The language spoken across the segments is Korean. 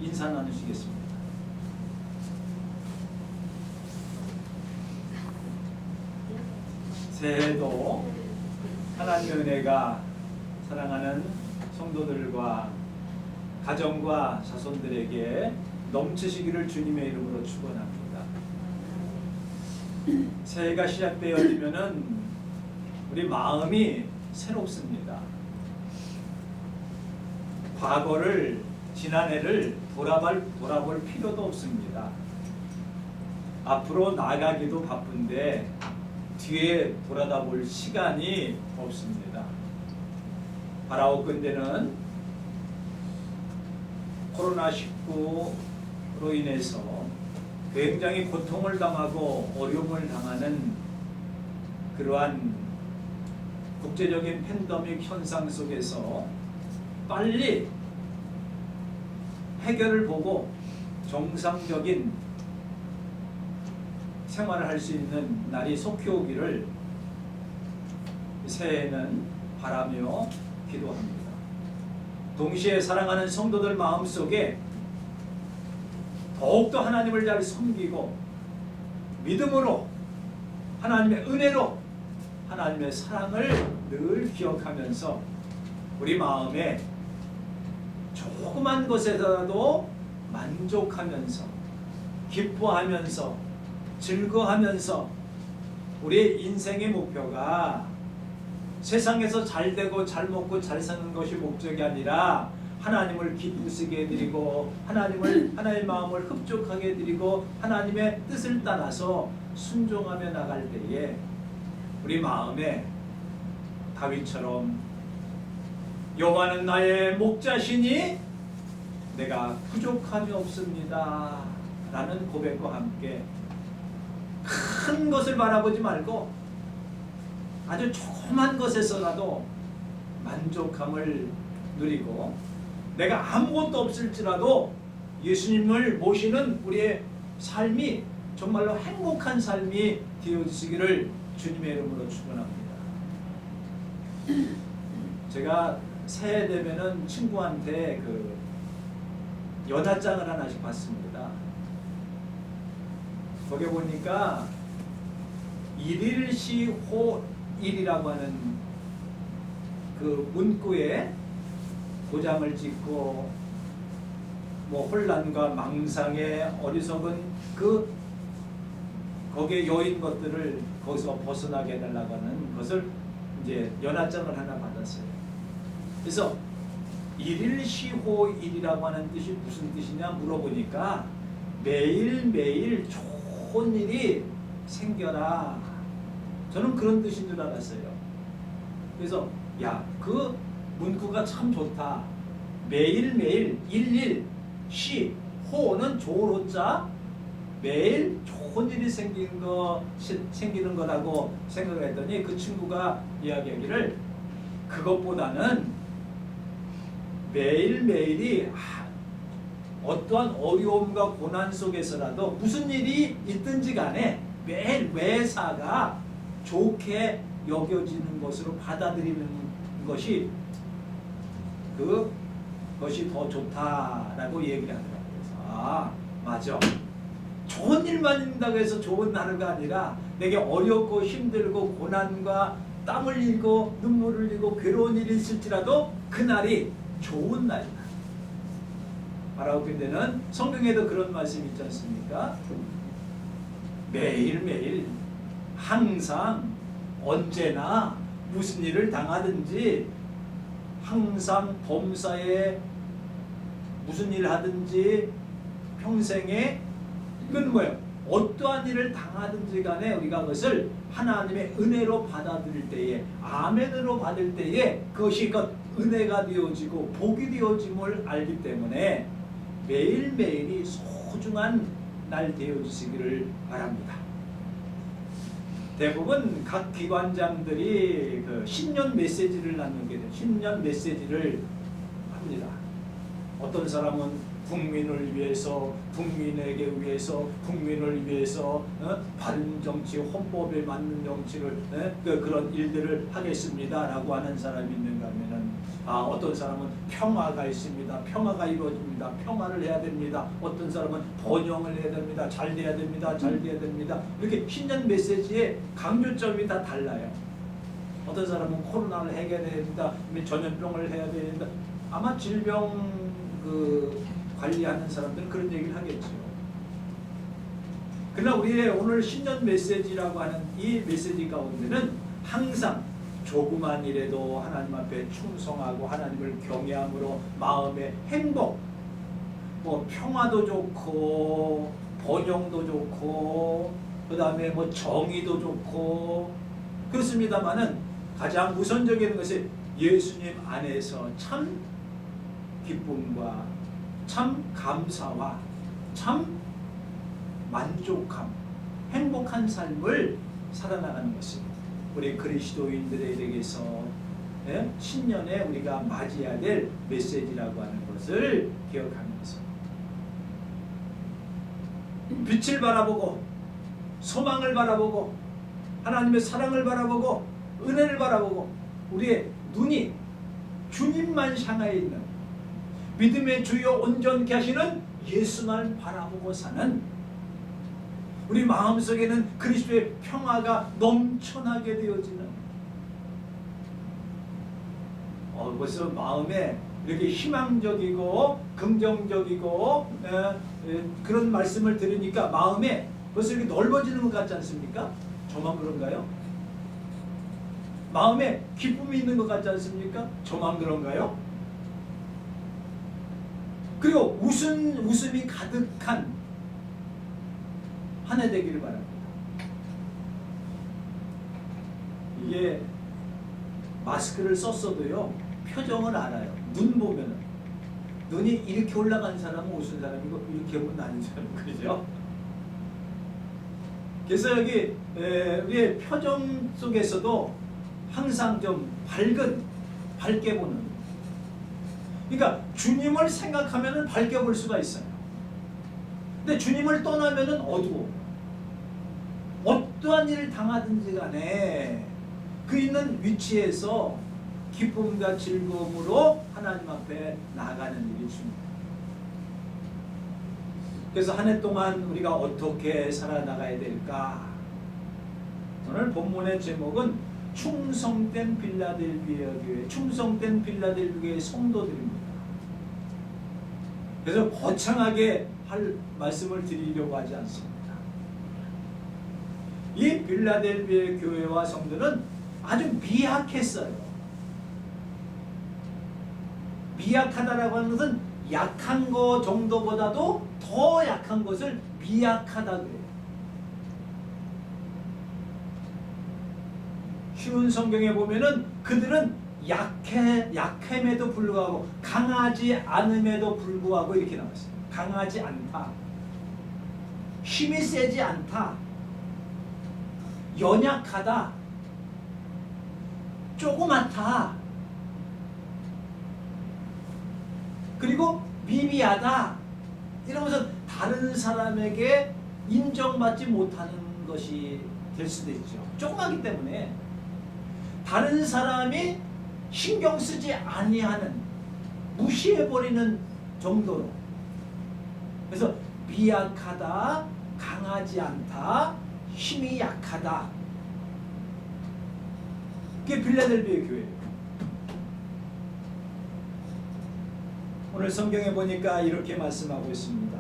인사 나누시겠습니다. 새해도 하나님의 은혜가 사랑하는 성도들과 가정과 자손들에게 넘치시기를 주님의 이름으로 축원합니다. 새해가 시작되어지면은 우리 마음이 새롭습니다. 과거를, 지난해를 돌아볼 필요도 없습니다. 앞으로 나아가기도 바쁜데 뒤에 돌아다볼 시간이 없습니다. 바라옵건대는 코로나19로 인해서 굉장히 고통을 당하고 어려움을 당하는 그러한 국제적인 팬데믹 현상 속에서 빨리 해결을 보고 정상적인 생활을 할 수 있는 날이 속히 오기를 새해에는 바라며 기도합니다. 동시에 사랑하는 성도들 마음속에 더욱더 하나님을 잘 섬기고 믿음으로 하나님의 은혜로 하나님의 사랑을 늘 기억하면서 우리 마음에 조그만 것에서라도 만족하면서 기뻐하면서 즐거워하면서 우리의 인생의 목표가 세상에서 잘 되고 잘 먹고 잘 사는 것이 목적이 아니라 하나님을 기쁘시게 해드리고 하나님의 마음을 흡족하게 해드리고 하나님의 뜻을 따라서 순종하며 나갈 때에 우리 마음에 다윗처럼 여호와는 나의 목자시니 내가 부족함이 없습니다 라는 고백과 함께 큰 것을 바라보지 말고 아주 조그만 것에서라도 만족함을 누리고 내가 아무것도 없을지라도 예수님을 모시는 우리의 삶이 정말로 행복한 삶이 되어지기를 주님의 이름으로 축원합니다. 제가 새해 되면은 친구한테 그 연하장을 하나씩 받습니다. 거기 보니까 일일시호일이라고 하는 그 문구에 도장을 찍고 뭐 혼란과 망상에 어리석은 그 거기에 여인 것들을 거기서 벗어나게 해달라고 하는 것을 이제 연하장을 하나 받았어요. 그래서 일일시호일이라고 하는 뜻이 무슨 뜻이냐 물어보니까 매일매일 좋은 일이 생겨라. 저는 그런 뜻인 줄 알았어요. 그래서 야, 그 문구가 참 좋다. 매일매일 일일시 호는 좋은 호자 매일 좋은 일이 생기는 거라고 생각을 했더니 그 친구가 이야기하기를 그것보다는 매일매일이 어떠한 어려움과 고난 속에서라도 무슨 일이 있든지 간에 매일 매사가 좋게 여겨지는 것으로 받아들이는 것이 그것이 더 좋다라고 얘기를 하더라고요. 그래서 맞아. 좋은 일만 있다고 해서 좋은 하루가 아니라 내게 어렵고 힘들고 고난과 땀 흘리고 눈물 흘리고 괴로운 일이 있을지라도 그날이 좋은 날이다. 바라옵건대는 성경에도 그런 말씀이 있지 않습니까? 매일매일 항상 언제나 무슨 일을 당하든지 항상 범사에 무슨 일을 하든지 평생에 이건 뭐예요? 어떠한 일을 당하든지 간에 우리가 그것을 하나님의 은혜로 받아들일 때에 아멘으로 받을 때에 그것이 은혜가 되어지고 복이 되어짐을 알기 때문에 매일매일이 소중한 날 되어주시기를 바랍니다. 대부분 각 기관장들이 그 신년 메시지를 나누게 돼요. 신년 메시지를 합니다. 어떤 사람은 국민을 위해서, 국민에게 위해서, 국민을 위해서 바른 정치, 헌법에 맞는 정치를 그런 일들을 하겠습니다라고 하는 사람이 있는가 하면은 어떤 사람은 평화가 있습니다. 평화가 이루어집니다. 평화를 해야 됩니다. 어떤 사람은 번영을 해야 됩니다. 잘 돼야 됩니다. 잘 돼야 됩니다. 이렇게 신년 메시지의 강조점이 다 달라요. 어떤 사람은 코로나를 해결해야 된다. 전염병을 해야 된다. 아마 질병 관리하는 사람들은 그런 얘기를 하겠죠. 그러나 우리의 오늘 신년 메시지라고 하는 이 메시지 가운데는 항상 조그만 일에도 하나님 앞에 충성하고 하나님을 경외함으로 마음의 행복, 평화도 좋고 번영도 좋고 그 다음에 정의도 좋고 그렇습니다만은 가장 우선적인 것이 예수님 안에서 참 기쁨과 참 감사와 참 만족함, 행복한 삶을 살아나가는 것입니다. 우리 그리스도인들에게서 신년에 우리가 맞이해야 될 메시지라고 하는 것을 기억하면서 빛을 바라보고 소망을 바라보고 하나님의 사랑을 바라보고 은혜를 바라보고 우리의 눈이 주님만 향해 있는 믿음의 주요 온전케 하시는 예수만 바라보고 사는 우리 마음속에는 그리스도의 평화가 넘쳐나게 되어지는 벌써 마음에 이렇게 희망적이고 긍정적이고 그런 말씀을 들으니까 마음에 벌써 이렇게 넓어지는 것 같지 않습니까? 저만 그런가요? 마음에 기쁨이 있는 것 같지 않습니까? 저만 그런가요? 그리고 웃음이 가득한 한 해 되기를 바랍니다. 이게 마스크를 썼어도요 표정을 알아요. 눈 보면은 눈이 이렇게 올라간 사람은 웃은 사람이고 이렇게 오면 아닌 사람은 그죠? 그래서 여기 우리의 표정 속에서도 항상 좀 밝게 보는. 그러니까 주님을 생각하면은 밝게 볼 수가 있어요. 근데 주님을 떠나면은 어두워. 어떠한 일을 당하든지 간에 그 있는 위치에서 기쁨과 즐거움으로 하나님 앞에 나아가는 일이 중요해요. 그래서 한 해 동안 우리가 어떻게 살아나가야 될까? 오늘 본문의 제목은 충성된 빌라델비아 교회, 충성된 빌라델비아 교회 성도들입니다. 그래서 거창하게 할 말씀을 드리려고 하지 않습니다. 이 빌라델비아 교회와 성도는 아주 미약했어요. 미약하다라고 하는 것은 약한 것 정도보다도 더 약한 것을 미약하다 그래요. 쉬운 성경에 보면은 그들은 약함에도 불구하고 강하지 않음에도 불구하고 이렇게 나왔어요. 강하지 않다. 힘이 세지 않다. 연약하다. 조그맣다. 그리고 미비하다. 이러면서 다른 사람에게 인정받지 못하는 것이 될 수도 있죠. 조그맣기 때문에 다른 사람이 신경 쓰지 아니하는, 무시해버리는 정도로. 그래서 미약하다, 강하지 않다, 힘이 약하다. 그게 빌라델비아 교회예요. 오늘 성경에 보니까 이렇게 말씀하고 있습니다.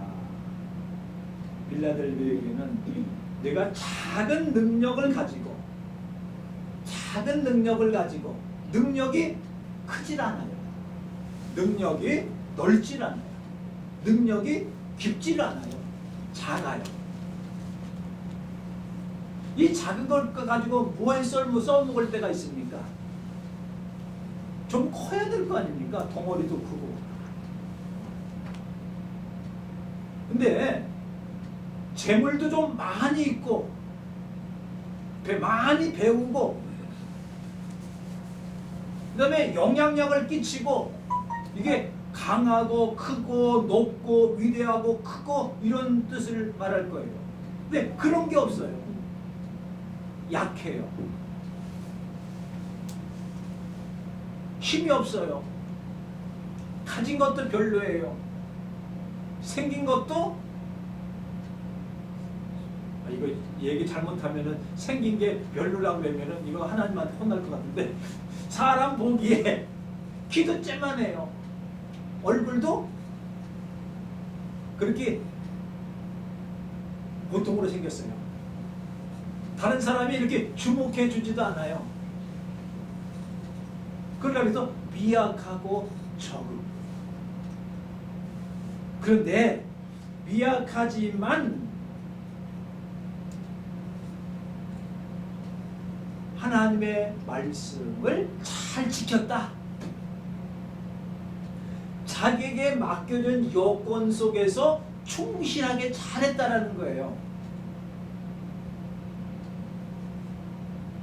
빌라델비아 교회는 내가 작은 능력을 가지고 능력이 크질 않아요. 능력이 넓질 않아요. 능력이 깊질 않아요. 작아요. 이 작은 걸 가지고 뭐에 써먹을 때가 있습니까? 좀 커야 될 거 아닙니까? 덩어리도 크고. 근데 재물도 좀 많이 있고 많이 배우고 그 다음에 영향력을 끼치고 이게 강하고 크고 높고 위대하고 크고 이런 뜻을 말할 거예요. 근데 그런 게 없어요. 약해요. 힘이 없어요. 가진 것도 별로예요. 생긴 것도 이거 얘기 잘못하면은 생긴 게 별로라고 하면은 이거 하나님한테 혼날 것 같은데 사람 보기에 키도 쬐만해요. 얼굴도 그렇게 보통으로 생겼어요. 다른 사람이 이렇게 주목해 주지도 않아요. 그러다 해서 미약하고 적음. 그런데 미약하지만 하나님의 말씀을 잘 지켰다. 자기에게 맡겨진 여건 속에서 충실하게 잘했다라는 거예요.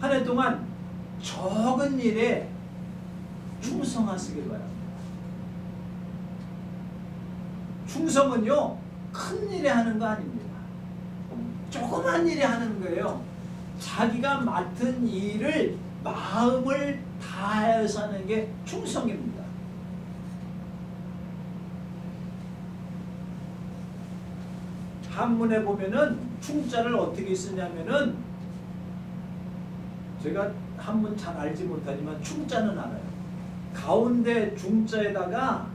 한 해 동안 적은 일에 충성하시길 바랍니다. 충성은요, 큰 일에 하는 거 아닙니다. 조그만 일에 하는 거예요. 자기가 맡은 일을 마음을 다해서 하는 게 충성입니다. 한문에 보면은 충자를 어떻게 쓰냐면은 제가 한문 잘 알지 못하지만 충자는 알아요. 가운데 중자에다가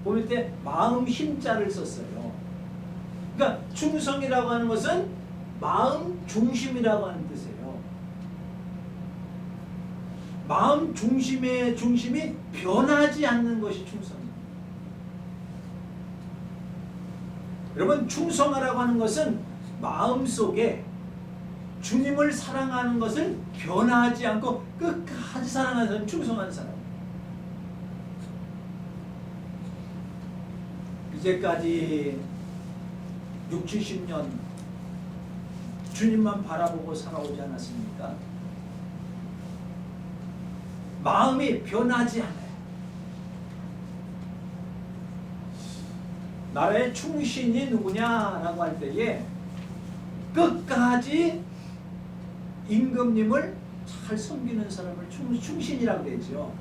보일 때 마음 힘자를 썼어요. 그러니까 충성이라고 하는 것은 마음 중심이라고 하는 뜻이에요. 마음 중심의 중심이 변하지 않는 것이 충성입니다. 여러분, 충성하라고 하는 것은 마음속에 주님을 사랑하는 것을 변하지 않고 끝까지 사랑하는 사람, 충성하는 사람. 이제까지 60, 70년 주님만 바라보고 살아오지 않았습니까? 마음이 변하지 않아요. 나라의 충신이 누구냐라고 할 때에 끝까지 임금님을 잘 섬기는 사람을 충신이라고 되죠.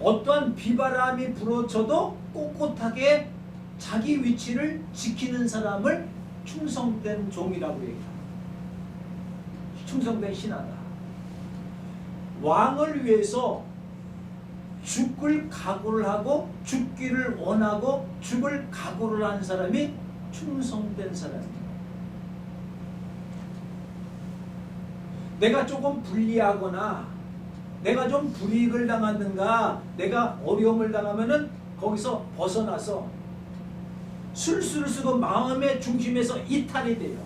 어떠한 비바람이 불어쳐도 꼿꼿하게 자기 위치를 지키는 사람을 충성된 종이라고 얘기합니다. 충성된 신하다. 왕을 위해서 죽을 각오를 하고 죽기를 원하고 죽을 각오를 한 사람이 충성된 사람입니다. 내가 조금 불리하거나 내가 좀 불이익을 당하든가 내가 어려움을 당하면은 거기서 벗어나서 술수를 쓰고 마음의 중심에서 이탈이 돼요.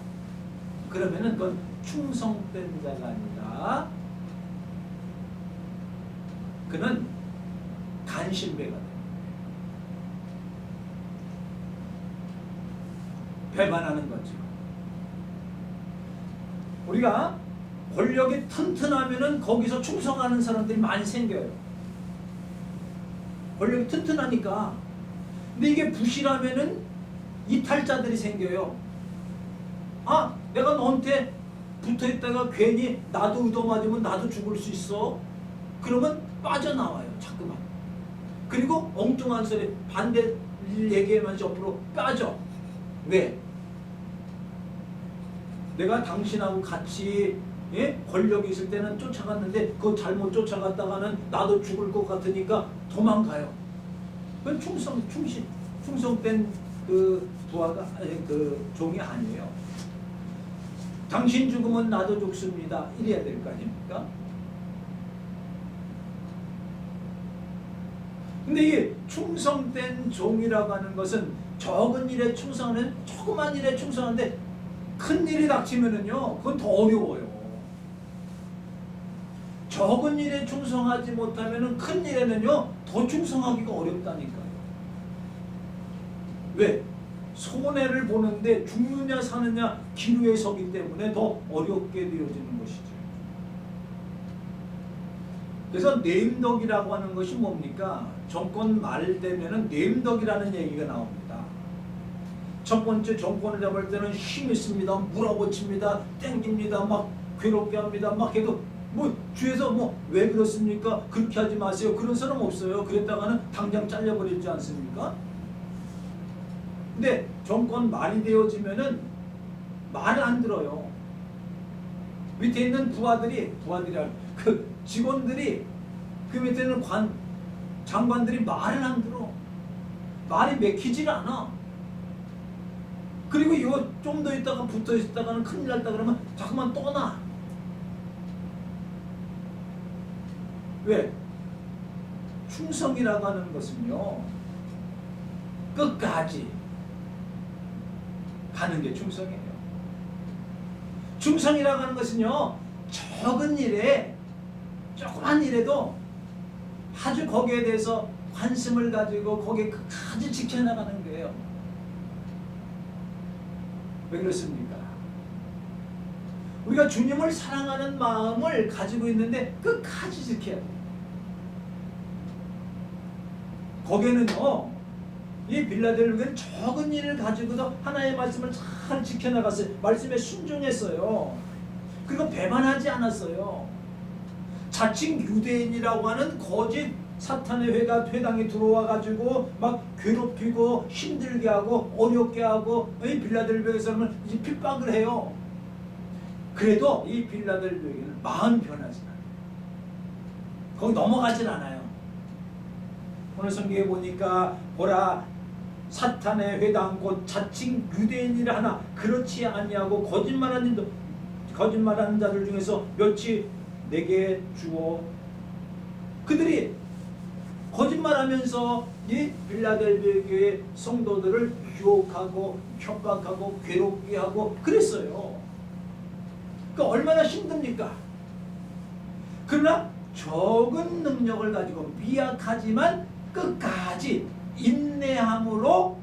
그러면은 그건 충성된 자가 아니라 그는 간신배가 돼요. 배반하는 거죠. 우리가 권력이 튼튼하면은 거기서 충성하는 사람들이 많이 생겨요. 권력이 튼튼하니까. 근데 이게 부실하면은 이탈자들이 생겨요. 아, 내가 너한테 붙어있다가 괜히 나도 얻어맞으면 나도 죽을 수 있어. 그러면 빠져나와요. 자꾸만. 그리고 엉뚱한 소리 반대 얘기하면서 옆으로 빠져. 왜? 내가 당신하고 같이 권력이 있을 때는 쫓아갔는데 그거 잘못 쫓아갔다가는 나도 죽을 것 같으니까 도망가요. 그건 충성된 그 부하가 그 종이 아니에요. 당신 죽으면 나도 죽습니다. 이래야 될 거 아닙니까? 근데 이게 충성된 종이라고 하는 것은 적은 일에 충성하는 조그만 일에 충성하는데 큰 일이 닥치면은요 그건 더 어려워요. 적은 일에 충성하지 못하면은 큰 일에는요 더 충성하기가 어렵다니까요. 왜? 손해를 보는데 죽느냐 사느냐 기로에 서기 때문에 더 어렵게 되어지는 것이죠. 그래서 뇌임덕이라고 하는 것이 뭡니까? 정권 말 되면은 뇌임덕이라는 얘기가 나옵니다. 첫 번째 정권을 잡을 때는 힘 있습니다. 물어붙입니다. 땡깁니다. 막 괴롭게 합니다. 막 해도 뭐 주에서 뭐 왜 그렇습니까? 그렇게 하지 마세요. 그런 사람 없어요. 그랬다가는 당장 잘려버리지 않습니까? 근데 정권 말이 되어지면은 말을 안 들어요. 밑에 있는 부하들이야 그 직원들이 그 밑에 있는 장관들이 말을 안 들어. 말이 맥히질 않아. 그리고 이거 좀 더 있다가 붙어 있다가는 큰일 났다 그러면 자꾸만 떠나. 왜? 충성이라고 하는 것은요, 끝까지 가는 게 충성이에요. 충성이라고 하는 것은요, 적은 일에, 조그만 일에도 아주 거기에 대해서 관심을 가지고 거기에 끝까지 지켜나가는 거예요. 왜 그렇습니까? 우리가 주님을 사랑하는 마음을 가지고 있는데 끝까지 지켜야 돼요. 거기에는요, 이 빌라델비아는 적은 일을 가지고도 하나님의 말씀을 잘 지켜나갔어요. 말씀에 순종했어요. 그리고 배반하지 않았어요. 자칭 유대인이라고 하는 거짓 사탄의 회당에 들어와 가지고 막 괴롭히고 힘들게 하고 어렵게 하고 이 빌라델비아 사람을 이제 핍박을 해요. 그래도 이 빌라델비아는 마음 변하지 않아요. 거기 넘어가질 않아요. 오늘 성경에 보니까 보라 사탄의 회당 곧 자칭 유대인이라 하나 그렇지 아니하고 거짓말하는 자들 중에서 몇이 내게 주어. 그들이 거짓말하면서 이 빌라델비아 교회 성도들을 유혹하고 협박하고 괴롭게 하고 그랬어요. 그러니까 얼마나 힘듭니까? 그러나 적은 능력을 가지고 미약하지만 끝까지 인내함으로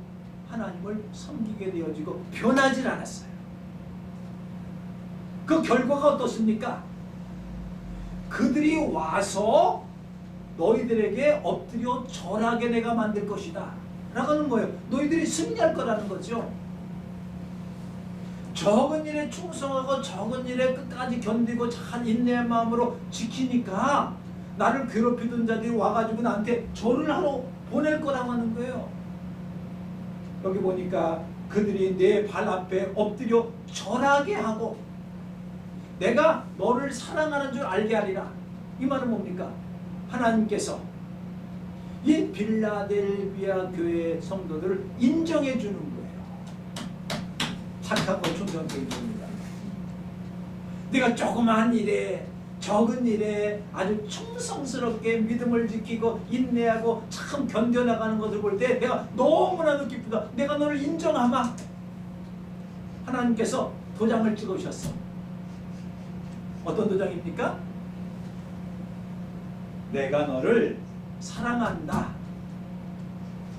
하나님을 섬기게 되어지고 변하지 않았어요. 그 결과가 어떻습니까? 그들이 와서 너희들에게 엎드려 절하게 내가 만들 것이다 라고 하는 거예요. 너희들이 승리할 거라는 거죠. 적은 일에 충성하고 적은 일에 끝까지 견디고 잘 인내의 마음으로 지키니까 나를 괴롭히던 자들이 와가지고 나한테 절을 하러 보낼 거라고 하는 거예요. 여기 보니까 그들이 내 발 앞에 엎드려 절하게 하고 내가 너를 사랑하는 줄 알게 하리라. 이 말은 뭡니까? 하나님께서 이 빌라델비아 교회 성도들을 인정해 주는 거예요. 착하고 충성되게 줍니다. 네가 조그마한 일에 적은 일에 아주 충성스럽게 믿음을 지키고 인내하고 참 견뎌나가는 것을 볼 때 내가 너무나도 기쁘다. 내가 너를 인정하마. 하나님께서 도장을 찍으셨어. 어떤 도장입니까? 내가 너를 사랑한다.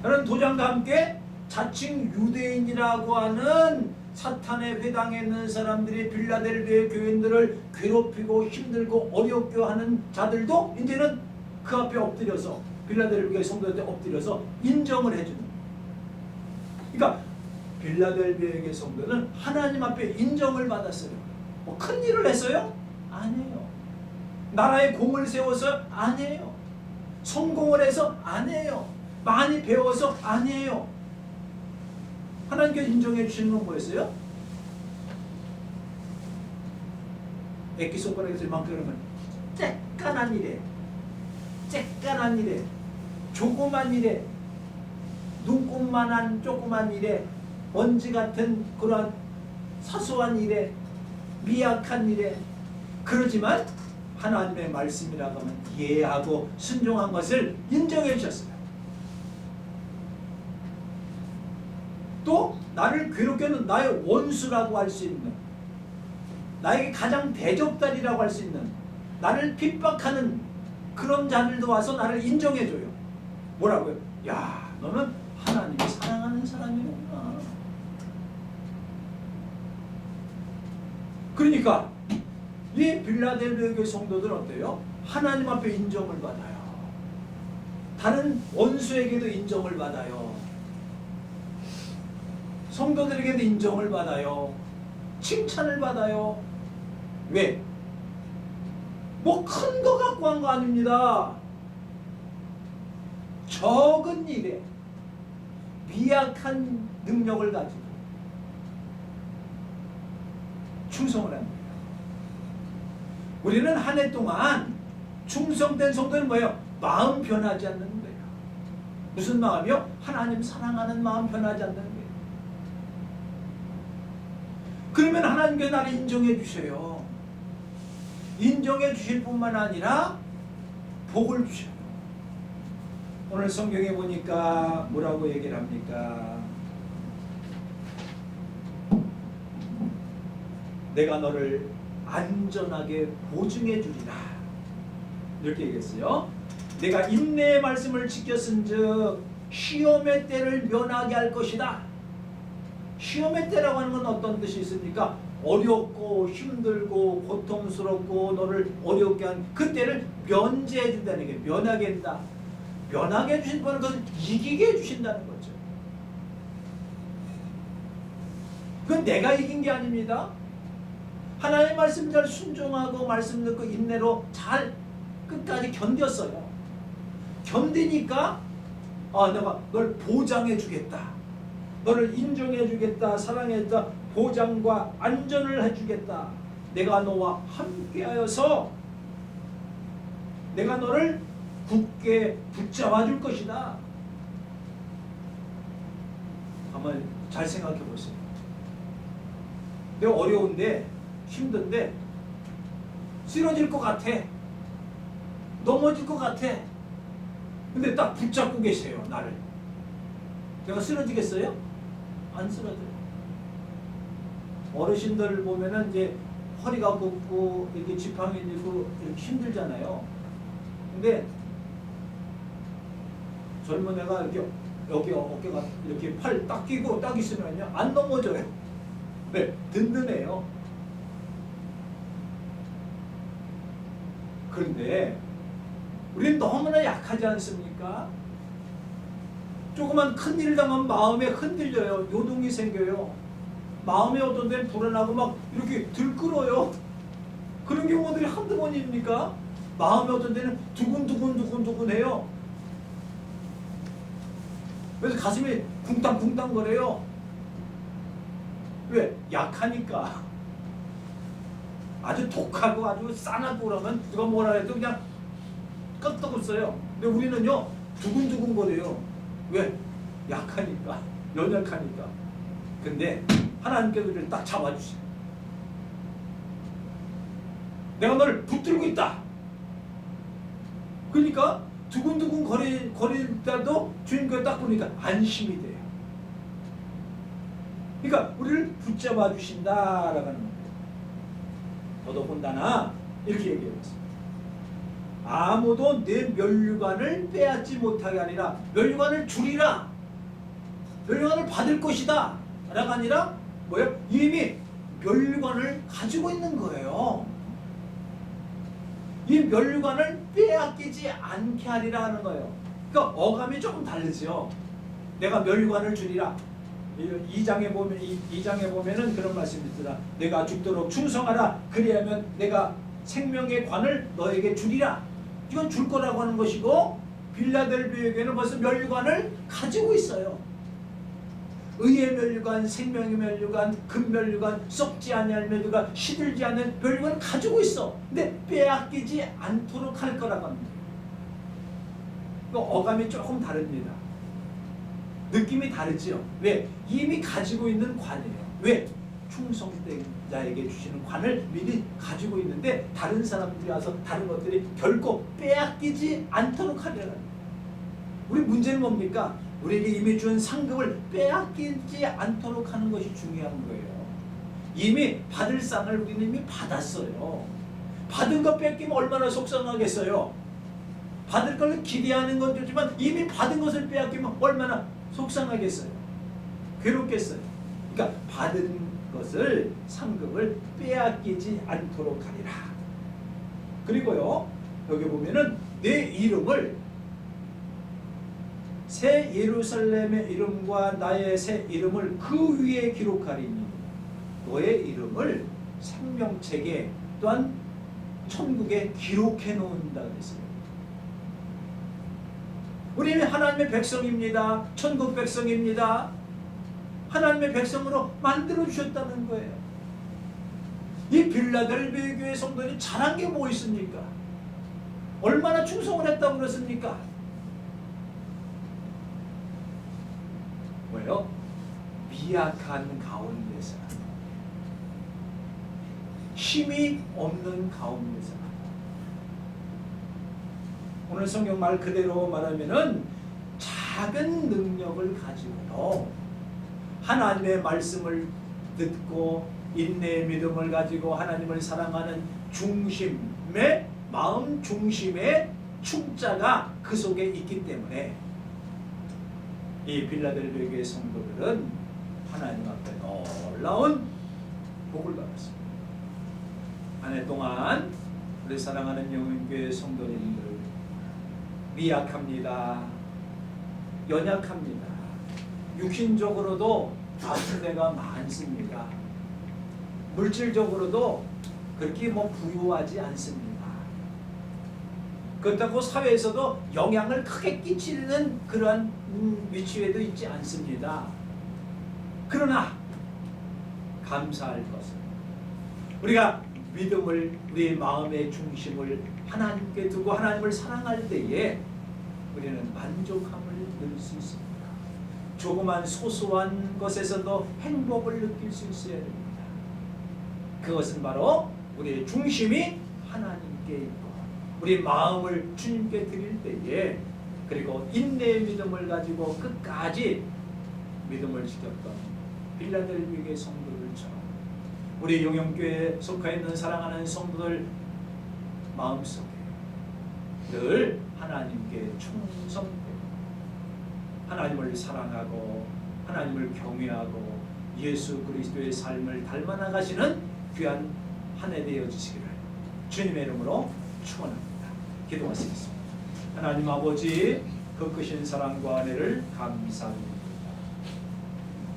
그런 도장과 함께 자칭 유대인이라고 하는 사탄의 회당에 있는 사람들이 빌라델비아 교인들을 괴롭히고 힘들고 어렵게 하는 자들도 이제는 그 앞에 엎드려서 빌라델비아 성도들한테 엎드려서 인정을 해주는. 그러니까 빌라델비아 성도는 하나님 앞에 인정을 받았어요. 뭐 큰 일을 했어요? 아니에요. 나라의 공을 세워서 아니에요. 성공을 해서 아니에요. 많이 배워서 아니에요. 하나님께서 인정해 주시는 건 뭐였어요? 애기 손가락에서 이만큼 그러면 쬐깐한 일에 쬐깐한 일에 조그만 일에 눈곱만한 조그만 일에 먼지 같은 그러한 사소한 일에 미약한 일에 그러지만 하나님의 말씀이라고 하면 이해하고 순종한 것을 인정해 주셨어요. 또 나를 괴롭게 하는 나의 원수라고 할 수 있는 나에게 가장 대적달이라고 할 수 있는 나를 핍박하는 그런 자들도 와서 나를 인정해 줘요. 뭐라고요? 야, 너는 하나님이 사랑하는 사람이구나. 그러니까 이 빌라델비아 교회 성도들은 어때요? 하나님 앞에 인정을 받아요. 다른 원수에게도 인정을 받아요. 성도들에게도 인정을 받아요. 칭찬을 받아요. 왜? 뭐 큰 거 갖고 한 거 아닙니다. 적은 일에 미약한 능력을 가지고 충성을 합니다. 우리는 한 해 동안 충성된 성도는 뭐예요? 마음 변하지 않는 거예요. 무슨 마음이요? 하나님 사랑하는 마음 변하지 않는 거예요. 그러면 하나님께 나를 인정해 주셔요. 인정해 주실 뿐만 아니라 복을 주셔요. 오늘 성경에 보니까 뭐라고 얘기를 합니까? 내가 너를 안전하게 보증해 주리라. 이렇게 얘기했어요. 내가 인내의 말씀을 지켰은즉 시험의 때를 면하게 할 것이다. 시험의 때라고 하는 건 어떤 뜻이 있습니까? 어렵고 힘들고 고통스럽고 너를 어렵게 한 그 때를 면제해 준다는 게 면하게 한다. 면하게 해주신다는 것은 이기게 해주신다는 거죠. 그건 내가 이긴 게 아닙니다. 하나님의 말씀 잘 순종하고 말씀 듣고 인내로 잘 끝까지 견뎠어요. 견디니까 내가 널 보장해 주겠다. 너를 인정해 주겠다. 사랑해 주겠다. 보장과 안전을 해 주겠다. 내가 너와 함께하여서 내가 너를 굳게 붙잡아 줄 것이다. 한번 잘 생각해 보세요. 내가 어려운데 힘든데 쓰러질 것 같아. 넘어질 것 같아. 근데 딱 붙잡고 계세요. 나를. 내가 쓰러지겠어요? 안 쓰러져요. 어르신들 보면은 이제 허리가 굽고 이렇게 지팡이 들고 이렇게 힘들잖아요. 근데 젊은 애가 이렇게 여기 어깨가 이렇게 팔 딱 끼고 딱 있으면요 안 넘어져요. 네, 든든해요. 그런데 우리는 너무나 약하지 않습니까? 조그만 큰일 당하면 마음에 흔들려요. 요동이 생겨요. 마음에 어떤 데는 불안하고 막 이렇게 들끓어요. 그런 경우들이 한두 번입니까? 마음에 어떤 데는 두근두근해요. 그래서 가슴이 쿵땅쿵땅거려요. 왜? 약하니까. 아주 독하고 아주 싸나고 그러면 누가 뭐라 해도 그냥 끄떡없어요. 근데 우리는요 두근두근거려요. 왜? 약하니까. 연약하니까. 근데 하나님께서 우리를 딱 잡아주세요. 내가 너를 붙들고 있다. 그러니까 두근두근 거릴 때도 주님께서 딱 보니까 안심이 돼요. 그러니까 우리를 붙잡아 주신다라고 하는 겁니다. 더더군다나 이렇게 얘기해봤습니다. 아무도 내 면류관을 빼앗지 못하게 아니라 면류관을 주리라. 면류관을 받을 것이다. 라가 아니라 뭐예요? 이미 면류관을 가지고 있는 거예요. 이 면류관을 빼앗기지 않게 하리라 하는 거예요. 그러니까 어감이 조금 다르죠. 내가 면류관을 주리라. 2장에 보면은 그런 말씀이 있더라. 내가 죽도록 충성하라. 그리하면 내가 생명의 관을 너에게 주리라. 이건 줄 거라고 하는 것이고 빌라델비아에게는 벌써 면류관을 가지고 있어요. 의의 면류관, 생명의 면류관, 금면류관, 썩지 아니할 면류관, 시들지 않는 면류관을 가지고 있어. 근데 빼앗기지 않도록 할 거라고 합니다. 어감이 조금 다릅니다. 느낌이 다르죠. 왜? 이미 가지고 있는 관이에요. 왜? 충성된 자에게 주시는 관을 미리 가지고 있는데 다른 사람들이 와서 다른 것들이 결코 빼앗기지 않도록 하려는. 우리 문제는 뭡니까? 우리에게 이미 준 상급을 빼앗기지 않도록 하는 것이 중요한 거예요. 이미 받을 상을 우리는 이미 받았어요. 받은 거 뺏기면 얼마나 속상하겠어요. 받을 걸 기대하는 건 좋지만 이미 받은 것을 빼앗기면 얼마나 속상하겠어요. 괴롭겠어요. 그러니까 받은 것을 상급을 빼앗기지 않도록 하리라. 그리고요 여기 보면은 내 이름을 새 예루살렘의 이름과 나의 새 이름을 그 위에 기록하리니 너의 이름을 생명책에 또한 천국에 기록해 놓는다 그랬어요. 우리는 하나님의 백성입니다. 천국 백성입니다. 하나님의 백성으로 만들어 주셨다는 거예요. 이 빌라델비아 교회 성도들이 잘한 게 뭐 있습니까? 얼마나 충성을 했다고 그랬습니까? 뭐예요? 미약한 가운데서, 힘이 없는 가운데서. 오늘 성경 말 그대로 말하면은 작은 능력을 가지고도 하나님의 말씀을 듣고 인내의 믿음을 가지고 하나님을 사랑하는 중심의 마음 중심의 축자가 그 속에 있기 때문에 이 빌라델비아 교회 성도들은 하나님 앞에 놀라운 복을 받았습니다. 한 해 동안 우리 사랑하는 영혼교회 성도님들 미약합니다. 연약합니다. 육신적으로도 아픈 데가 많습니다. 물질적으로도 그렇게 부유하지 않습니다. 그렇다고 사회에서도 영향을 크게 끼치는 그러한 위치에도 있지 않습니다. 그러나 감사할 것은 우리가 믿음을, 우리의 마음의 중심을 하나님께 두고 하나님을 사랑할 때에 우리는 만족함을 누릴 수 있습니다. 조그만 소소한 것에서도 행복을 느낄 수 있어야 됩니다. 그것은 바로 우리의 중심이 하나님께 있고 우리 마음을 주님께 드릴 때에, 그리고 인내의 믿음을 가지고 끝까지 믿음을 지켰던 빌라델비아 성도들처럼 우리 용영교회에 속해 있는 사랑하는 성도들 마음속에 늘 하나님께 충성되고 하나님을 사랑하고 하나님을 경외하고 예수 그리스도의 삶을 닮아 나가시는 귀한 한 해 되어 주시기를 주님의 이름으로 축원합니다. 기도하시겠습니다. 하나님 아버지, 그 크신 사랑과 은혜를 감사합니다.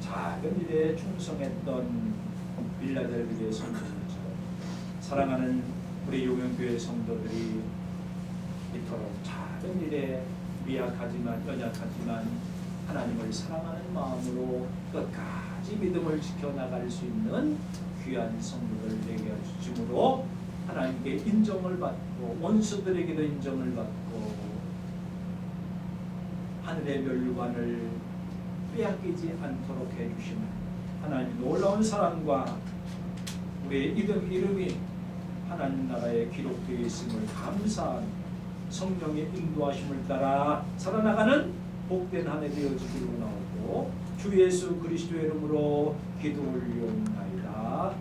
작은 일에 충성했던 빌라델비아 성도들처럼 사랑하는 우리 용영교회 성도들이 이토록 작은 일에 미약하지만 연약하지만 하나님을 사랑하는 마음으로 끝까지 믿음을 지켜나갈 수 있는 귀한 성도들 되게 해주심으로 하나님께 인정을 받고 원수들에게도 인정을 받고 하늘의 멸관을 빼앗기지 않도록 해주시는 하나님 놀라운 사랑과 우리의 이름이 하나님 나라에 기록되어 있음을 감사한 성령의 인도하심을 따라 살아나가는 복된 한 해 되어지기로 나오고 주 예수 그리스도의 이름으로 기도 올리옵나이다.